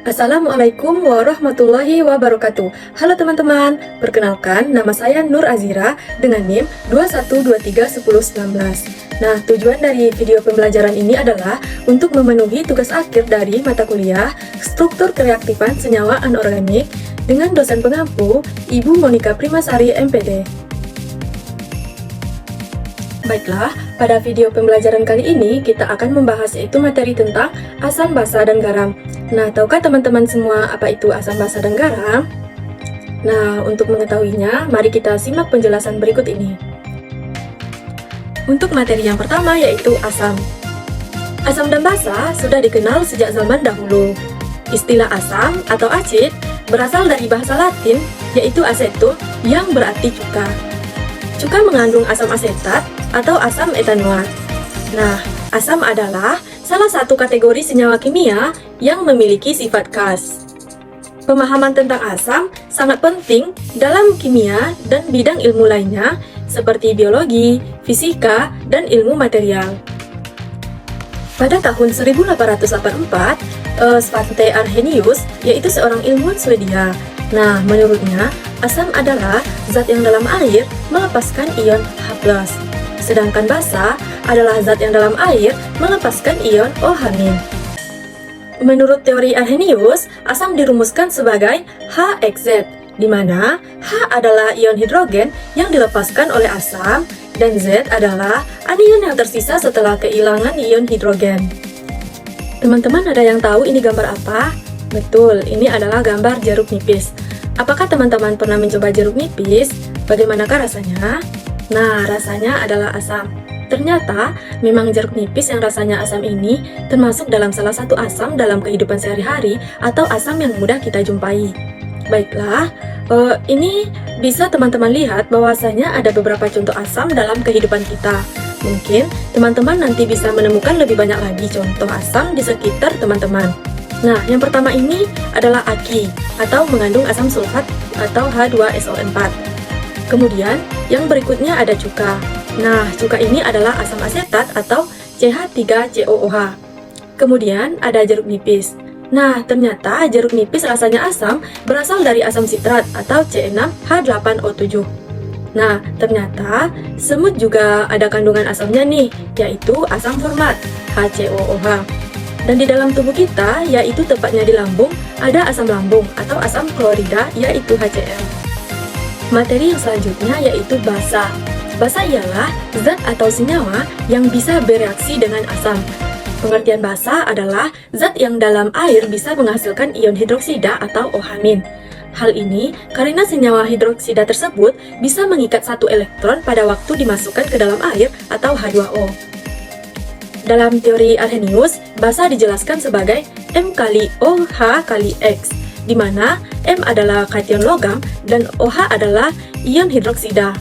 Assalamualaikum warahmatullahi wabarakatuh. Halo teman-teman, perkenalkan nama saya Nur Azira dengan NIM 21231019. Nah, tujuan dari video pembelajaran ini adalah untuk memenuhi tugas akhir dari mata kuliah Struktur Kereaktifan Senyawa Anorganik dengan dosen pengampu Ibu Monika Primasari MPD. Baiklah, pada video pembelajaran kali ini kita akan membahas yaitu materi tentang asam basa dan garam. Nah, tahukah teman-teman semua apa itu asam basa dan garam? Nah, untuk mengetahuinya, mari kita simak penjelasan berikut ini. Untuk materi yang pertama yaitu asam. Asam dan basa sudah dikenal sejak zaman dahulu. Istilah asam atau acid berasal dari bahasa Latin yaitu acetum yang berarti cuka. Cuka mengandung asam asetat atau asam etanoat. Nah, asam adalah salah satu kategori senyawa kimia yang memiliki sifat khas. Pemahaman tentang asam sangat penting dalam kimia dan bidang ilmu lainnya seperti biologi, fisika, dan ilmu material. Pada tahun 1884, Svante Arrhenius, yaitu seorang ilmuwan Swedia. Nah, menurutnya, asam adalah zat yang dalam air melepaskan ion H+. Sedangkan basa adalah zat yang dalam air melepaskan ion OH-. Menurut teori Arrhenius, asam dirumuskan sebagai HXZ, di mana H adalah ion hidrogen yang dilepaskan oleh asam, dan Z adalah anion yang tersisa setelah kehilangan ion hidrogen. Teman-teman ada yang tahu ini gambar apa? Betul, ini adalah gambar jeruk nipis. Apakah teman-teman pernah mencoba jeruk nipis? Bagaimanakah rasanya? Nah, rasanya adalah asam. Ternyata, memang jeruk nipis yang rasanya asam ini termasuk dalam salah satu asam dalam kehidupan sehari-hari atau asam yang mudah kita jumpai. Baiklah, ini bisa teman-teman lihat bahwasanya ada beberapa contoh asam dalam kehidupan kita. Mungkin teman-teman nanti bisa menemukan lebih banyak lagi contoh asam di sekitar teman-teman. Nah, yang pertama ini adalah aki atau mengandung asam sulfat atau H2SO4. Kemudian, yang berikutnya ada cuka. Nah, cuka ini adalah asam asetat atau CH3COOH. Kemudian ada jeruk nipis. Nah, ternyata jeruk nipis rasanya asam berasal dari asam sitrat atau C6H8O7. Nah, ternyata semut juga ada kandungan asamnya nih, yaitu asam format HCOOH. Dan di dalam tubuh kita, yaitu tepatnya di lambung, ada asam lambung atau asam klorida, yaitu HCl. Materi yang selanjutnya yaitu basa. Basa ialah zat atau senyawa yang bisa bereaksi dengan asam. Pengertian basa adalah zat yang dalam air bisa menghasilkan ion hidroksida atau OH-. Hal ini karena senyawa hidroksida tersebut bisa mengikat satu elektron pada waktu dimasukkan ke dalam air atau H2O. Dalam teori Arrhenius, basa dijelaskan sebagai M kali OH kali X, di mana M adalah kation logam dan OH adalah ion hidroksida.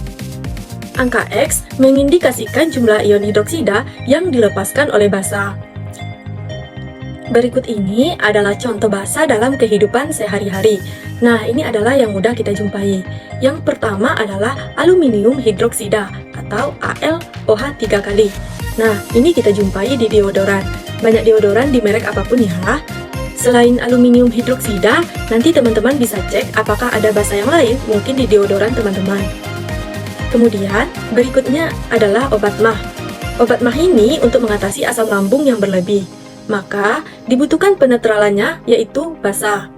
Angka X mengindikasikan jumlah ion hidroksida yang dilepaskan oleh basa. Berikut ini adalah contoh basa dalam kehidupan sehari-hari. Nah, ini adalah yang mudah kita jumpai. Yang pertama adalah aluminium hidroksida atau AlOH 3 kali. Nah, ini kita jumpai di deodoran. Banyak deodoran di merek apapun ya. Selain aluminium hidroksida, nanti teman-teman bisa cek apakah ada basa yang lain mungkin di deodoran teman-teman. Kemudian, berikutnya adalah obat mah. Obat mah ini untuk mengatasi asam lambung yang berlebih. Maka, dibutuhkan penetralannya yaitu basa.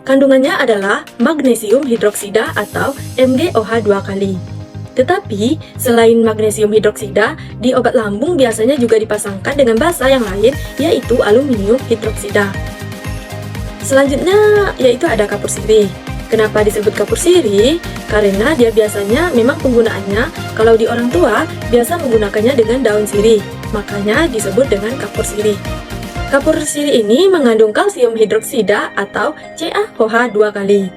Kandungannya adalah magnesium hidroksida atau MgOH 2 kali. Tetapi, selain magnesium hidroksida, di obat lambung biasanya juga dipasangkan dengan basa yang lain yaitu aluminium hidroksida. Selanjutnya yaitu ada kapur sirih. Kenapa disebut kapur sirih? Karena dia biasanya memang penggunaannya kalau di orang tua biasa menggunakannya dengan daun sirih, makanya disebut dengan kapur sirih. Kapur sirih ini mengandung kalsium hidroksida atau CaOH 2 kali.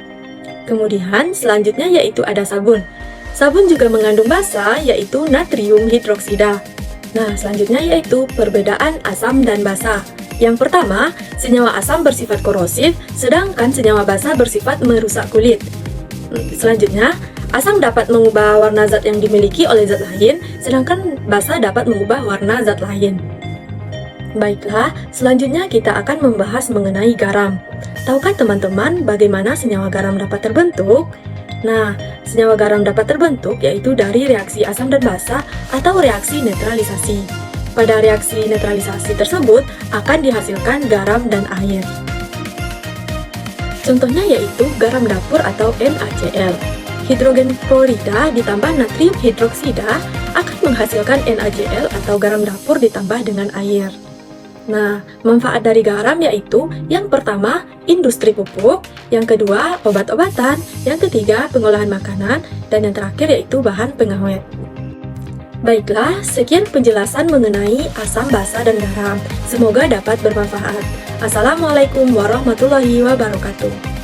Kemudian selanjutnya yaitu ada sabun. Sabun juga mengandung basa yaitu natrium hidroksida. Nah, selanjutnya yaitu perbedaan asam dan basa. Yang pertama, senyawa asam bersifat korosif, sedangkan senyawa basa bersifat merusak kulit. Selanjutnya, asam dapat mengubah warna zat yang dimiliki oleh zat lain, sedangkan basa dapat mengubah warna zat lain. Baiklah, selanjutnya kita akan membahas mengenai garam. Tahukah teman-teman bagaimana senyawa garam dapat terbentuk? Nah, senyawa garam dapat terbentuk yaitu dari reaksi asam dan basa atau reaksi netralisasi. Pada reaksi netralisasi tersebut akan dihasilkan garam dan air. Contohnya yaitu garam dapur atau NaCl. Hidrogen klorida ditambah natrium hidroksida akan menghasilkan NaCl atau garam dapur ditambah dengan air. Nah, manfaat dari garam yaitu yang pertama, industri pupuk, yang kedua, obat-obatan, yang ketiga, pengolahan makanan, dan yang terakhir yaitu bahan pengawet. Baiklah, sekian penjelasan mengenai asam, basa, dan garam. Semoga dapat bermanfaat. Assalamualaikum warahmatullahi wabarakatuh.